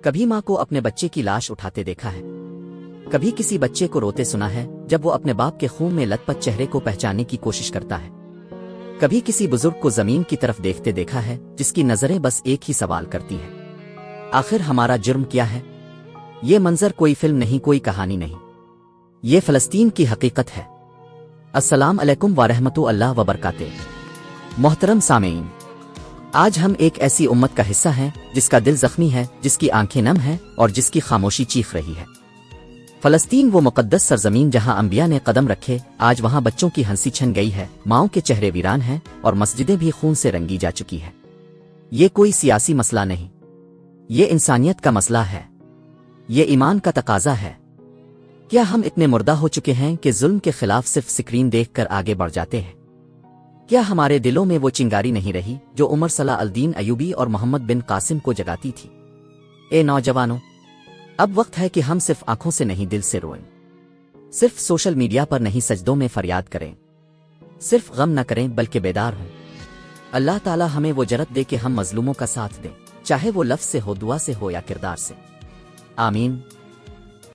کبھی ماں کو اپنے بچے کی لاش اٹھاتے دیکھا ہے، کبھی کسی بچے کو روتے سنا ہے جب وہ اپنے باپ کے خون میں لت پت چہرے کو پہچاننے کی کوشش کرتا ہے، کبھی کسی بزرگ کو زمین کی طرف دیکھتے دیکھا ہے جس کی نظریں بس ایک ہی سوال کرتی ہیں، آخر ہمارا جرم کیا ہے؟ یہ منظر کوئی فلم نہیں، کوئی کہانی نہیں، یہ فلسطین کی حقیقت ہے۔ السلام علیکم ورحمۃ اللہ وبرکاتہ۔ محترم سامعین، آج ہم ایک ایسی امت کا حصہ ہیں جس کا دل زخمی ہے، جس کی آنکھیں نم ہیں اور جس کی خاموشی چیخ رہی ہے۔ فلسطین وہ مقدس سرزمین جہاں انبیاء نے قدم رکھے، آج وہاں بچوں کی ہنسی چھن گئی ہے، ماؤں کے چہرے ویران ہیں اور مسجدیں بھی خون سے رنگی جا چکی ہیں۔ یہ کوئی سیاسی مسئلہ نہیں، یہ انسانیت کا مسئلہ ہے، یہ ایمان کا تقاضا ہے۔ کیا ہم اتنے مردہ ہو چکے ہیں کہ ظلم کے خلاف صرف سکرین دیکھ کر آگے بڑھ جاتے ہیں؟ کیا ہمارے دلوں میں وہ چنگاری نہیں رہی جو عمر صلاح الدین ایوبی اور محمد بن قاسم کو جگاتی تھی؟ اے نوجوانوں، اب وقت ہے کہ ہم صرف آنکھوں سے نہیں دل سے روئیں، صرف سوشل میڈیا پر نہیں سجدوں میں فریاد کریں، صرف غم نہ کریں بلکہ بیدار ہوں۔ اللہ تعالی ہمیں وہ جرأت دے کہ ہم مظلوموں کا ساتھ دیں، چاہے وہ لفظ سے ہو، دعا سے ہو یا کردار سے۔ آمین۔